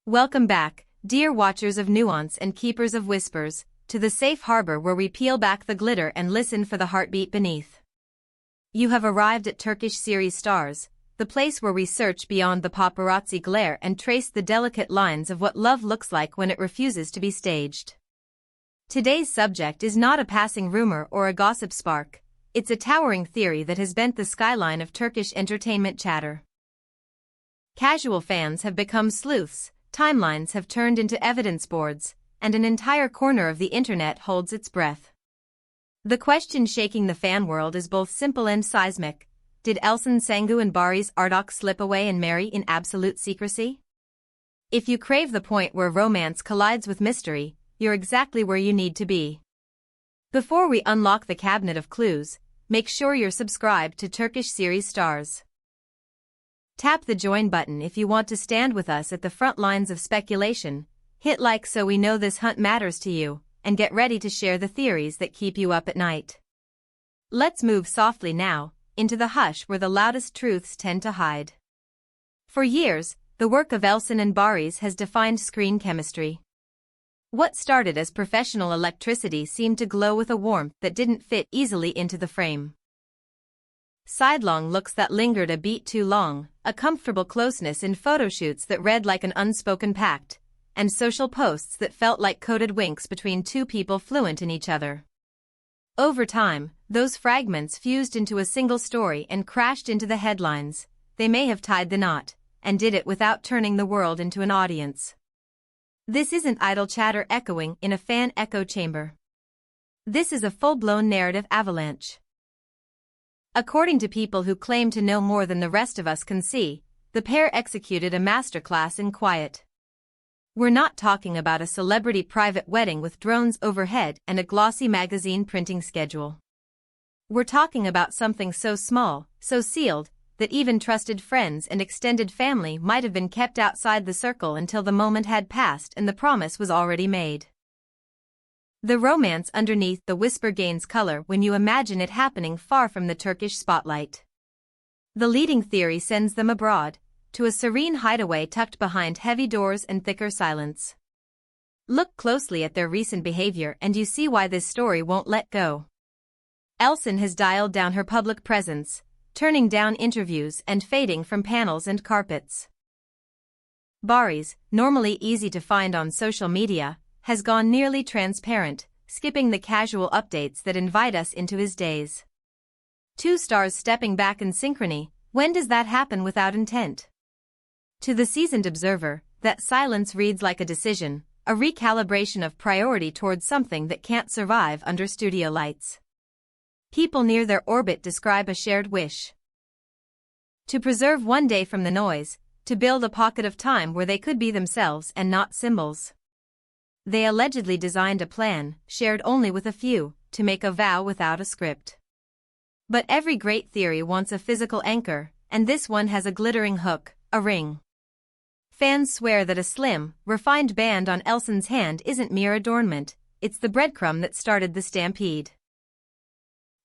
Welcome back, dear watchers of nuance and keepers of whispers, to the safe harbor where we peel back the glitter and listen for the heartbeat beneath. You have arrived at Turkish series stars, the place where we search beyond the paparazzi glare and trace the delicate lines of what love looks like when it refuses to be staged. Today's subject is not a passing rumor or a gossip spark, it's a towering theory that has bent the skyline of Turkish entertainment chatter. Casual fans have become sleuths, timelines have turned into evidence boards, and an entire corner of the internet holds its breath. The question shaking the fan world is both simple and seismic. Did Elçin and Barış Arduç slip away and marry in absolute secrecy? If you crave the point where romance collides with mystery, you're exactly where you need to be. Before we unlock the cabinet of clues, make sure you're subscribed to Turkish series stars. Tap the join button if you want to stand with us at the front lines of speculation, hit like so we know this hunt matters to you, and get ready to share the theories that keep you up at night. Let's move softly now, into the hush where the loudest truths tend to hide. For years, the work of Elçin and Barış has defined screen chemistry. What started as professional electricity seemed to glow with a warmth that didn't fit easily into the frame. Sidelong looks that lingered a beat too long, a comfortable closeness in photoshoots that read like an unspoken pact, and social posts that felt like coded winks between two people fluent in each other. Over time, those fragments fused into a single story and crashed into the headlines. They may have tied the knot, and did it without turning the world into an audience. This isn't idle chatter echoing in a fan echo chamber. This is a full-blown narrative avalanche. According to people who claim to know more than the rest of us can see, the pair executed a masterclass in quiet. We're not talking about a celebrity private wedding with drones overhead and a glossy magazine printing schedule. We're talking about something so small, so sealed, that even trusted friends and extended family might have been kept outside the circle until the moment had passed and the promise was already made. The romance underneath the whisper gains color when you imagine it happening far from the Turkish spotlight. The leading theory sends them abroad, to a serene hideaway tucked behind heavy doors and thicker silence. Look closely at their recent behavior and you see why this story won't let go. Elçin has dialed down her public presence, turning down interviews and fading from panels and carpets. Barış, normally easy to find on social media, has gone nearly transparent, skipping the casual updates that invite us into his days. Two stars stepping back in synchrony, when does that happen without intent? To the seasoned observer, that silence reads like a decision, a recalibration of priority towards something that can't survive under studio lights. People near their orbit describe a shared wish to preserve one day from the noise, to build a pocket of time where they could be themselves and not symbols. They allegedly designed a plan, shared only with a few, to make a vow without a script. But every great theory wants a physical anchor, and this one has a glittering hook, a ring. Fans swear that a slim, refined band on Elçin's hand isn't mere adornment, it's the breadcrumb that started the stampede.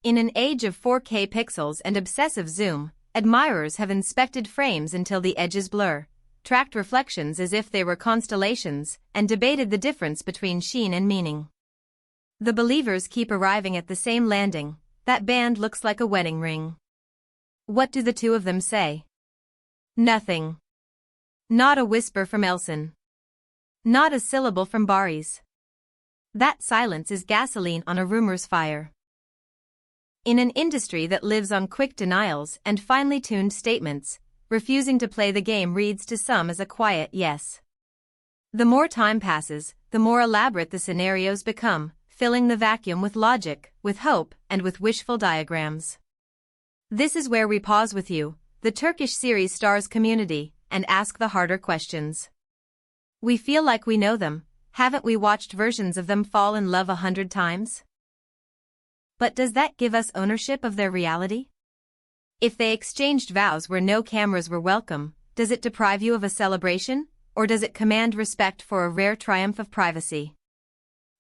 In an age of 4K pixels and obsessive zoom, admirers have inspected frames until the edges blur, tracked reflections as if they were constellations, and debated the difference between sheen and meaning. The believers keep arriving at the same landing. That band looks like a wedding ring. What do the two of them say? Nothing. Not a whisper from Elçin. Not a syllable from Barış. That silence is gasoline on a rumor's fire. In an industry that lives on quick denials and finely tuned statements, refusing to play the game reads to some as a quiet yes. The more time passes, the more elaborate the scenarios become, filling the vacuum with logic, with hope, and with wishful diagrams. This is where we pause with you, the Turkish series stars community, and ask the harder questions. We feel like we know them, haven't we watched versions of them fall in love 100 times? But does that give us ownership of their reality? If they exchanged vows where no cameras were welcome, does it deprive you of a celebration, or does it command respect for a rare triumph of privacy?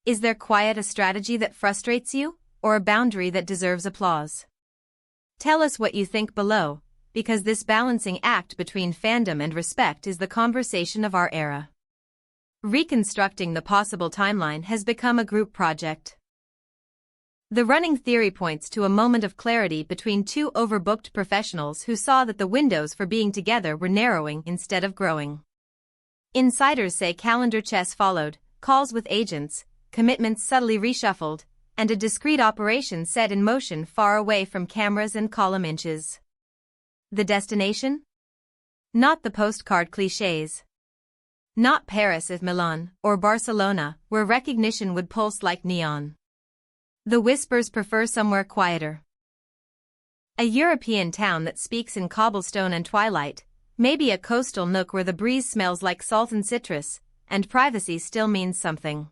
Is their quiet a strategy that frustrates you, or a boundary that deserves applause? Tell us what you think below, because this balancing act between fandom and respect is the conversation of our era. Reconstructing the possible timeline has become a group project. The running theory points to a moment of clarity between two overbooked professionals who saw that the windows for being together were narrowing instead of growing. Insiders say calendar chess followed, calls with agents, commitments subtly reshuffled, and a discreet operation set in motion far away from cameras and column inches. The destination? Not the postcard clichés. Not Paris or Milan, or Barcelona, where recognition would pulse like neon. The Whispers prefer somewhere quieter. A European town that speaks in cobblestone and twilight, maybe a coastal nook where the breeze smells like salt and citrus, and privacy still means something.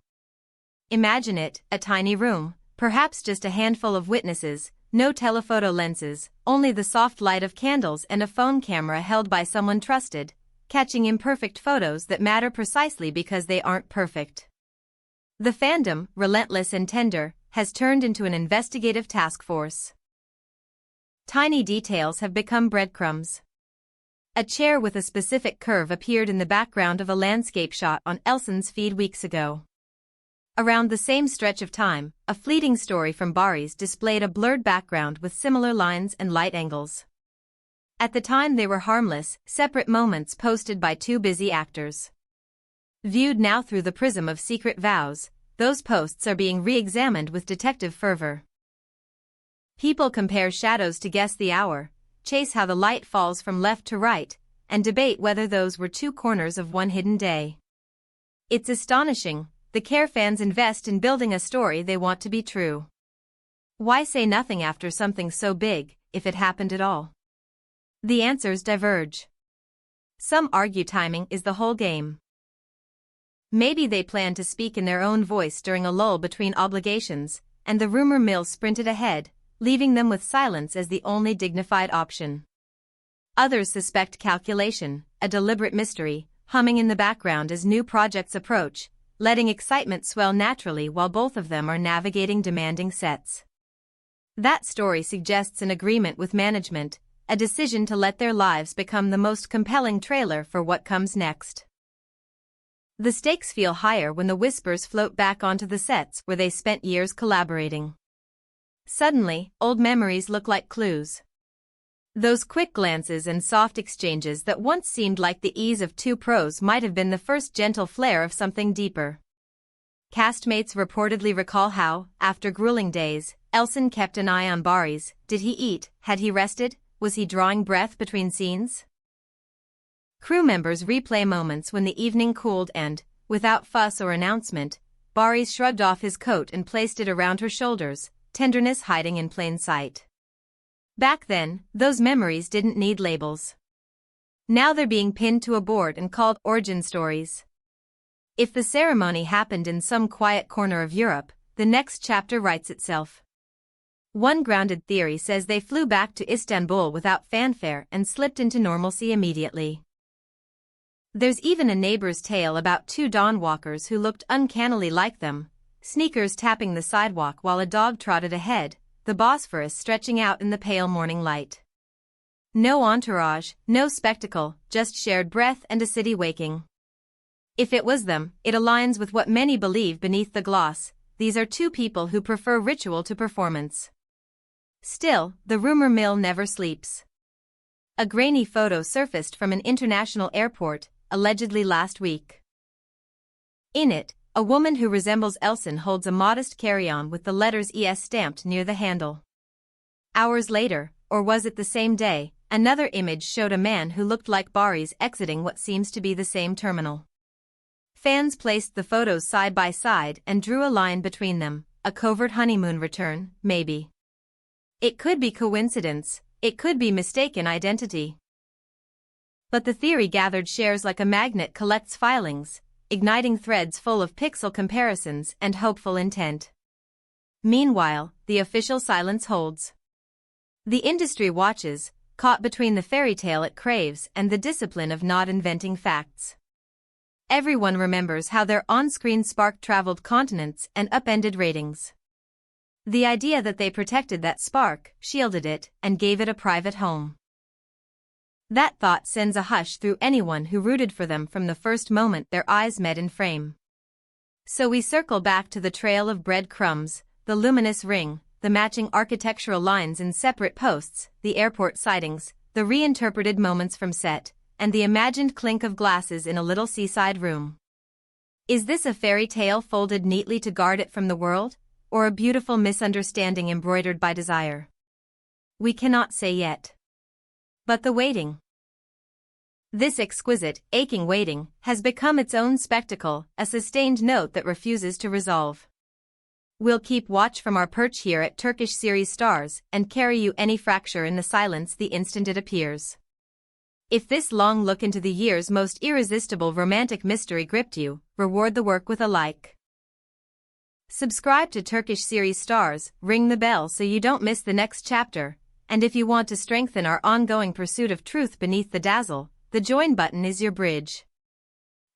Imagine it, a tiny room, perhaps just a handful of witnesses, no telephoto lenses, only the soft light of candles and a phone camera held by someone trusted, catching imperfect photos that matter precisely because they aren't perfect. The fandom, relentless and tender, has turned into an investigative task force. Tiny details have become breadcrumbs. A chair with a specific curve appeared in the background of a landscape shot on Elçin's feed weeks ago. Around the same stretch of time, a fleeting story from Barış displayed a blurred background with similar lines and light angles. At the time they were harmless, separate moments posted by two busy actors. Viewed now through the prism of secret vows, those posts are being re-examined with detective fervor. People compare shadows to guess the hour, chase how the light falls from left to right, and debate whether those were two corners of one hidden day. It's astonishing, the care fans invest in building a story they want to be true. Why say nothing after something so big, if it happened at all? The answers diverge. Some argue timing is the whole game. Maybe they plan to speak in their own voice during a lull between obligations, and the rumor mill sprinted ahead, leaving them with silence as the only dignified option. Others suspect calculation, a deliberate mystery, humming in the background as new projects approach, letting excitement swell naturally while both of them are navigating demanding sets. That story suggests an agreement with management, a decision to let their lives become the most compelling trailer for what comes next. The stakes feel higher when the Whispers float back onto the sets where they spent years collaborating. Suddenly, old memories look like clues. Those quick glances and soft exchanges that once seemed like the ease of two pros might have been the first gentle flare of something deeper. Castmates reportedly recall how, after grueling days, Elçin kept an eye on Barış. Did he eat? Had he rested? Was he drawing breath between scenes? Crew members replay moments when the evening cooled and, without fuss or announcement, Barış shrugged off his coat and placed it around her shoulders, tenderness hiding in plain sight. Back then, those memories didn't need labels. Now they're being pinned to a board and called origin stories. If the ceremony happened in some quiet corner of Europe, the next chapter writes itself. One grounded theory says they flew back to Istanbul without fanfare and slipped into normalcy immediately. There's even a neighbor's tale about two dawn walkers who looked uncannily like them, sneakers tapping the sidewalk while a dog trotted ahead, the Bosphorus stretching out in the pale morning light. No entourage, no spectacle, just shared breath and a city waking. If it was them, it aligns with what many believe beneath the gloss. These are two people who prefer ritual to performance. Still, the rumor mill never sleeps. A grainy photo surfaced from an international airport, allegedly last week. In it, a woman who resembles Elçin holds a modest carry-on with the letters ES stamped near the handle. Hours later, or was it the same day, another image showed a man who looked like Barış exiting what seems to be the same terminal. Fans placed the photos side by side and drew a line between them, a covert honeymoon return, maybe. It could be coincidence, it could be mistaken identity. But the theory gathered shares like a magnet collects filings, igniting threads full of pixel comparisons and hopeful intent. Meanwhile, the official silence holds. The industry watches, caught between the fairy tale it craves and the discipline of not inventing facts. Everyone remembers how their on-screen spark traveled continents and upended ratings. The idea that they protected that spark, shielded it, and gave it a private home. That thought sends a hush through anyone who rooted for them from the first moment their eyes met in frame. So we circle back to the trail of breadcrumbs, the luminous ring, the matching architectural lines in separate posts, the airport sightings, the reinterpreted moments from set, and the imagined clink of glasses in a little seaside room. Is this a fairy tale folded neatly to guard it from the world, or a beautiful misunderstanding embroidered by desire? We cannot say yet. But the waiting. This exquisite, aching waiting has become its own spectacle, a sustained note that refuses to resolve. We'll keep watch from our perch here at Turkish series stars and carry you any fracture in the silence the instant it appears. If this long look into the year's most irresistible romantic mystery gripped you, reward the work with a like. Subscribe to Turkish series stars, ring the bell so you don't miss the next chapter, and if you want to strengthen our ongoing pursuit of truth beneath the dazzle, the join button is your bridge.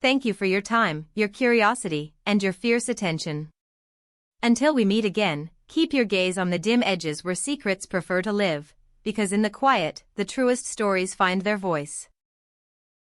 Thank you for your time, your curiosity, and your fierce attention. Until we meet again, keep your gaze on the dim edges where secrets prefer to live, because in the quiet, the truest stories find their voice.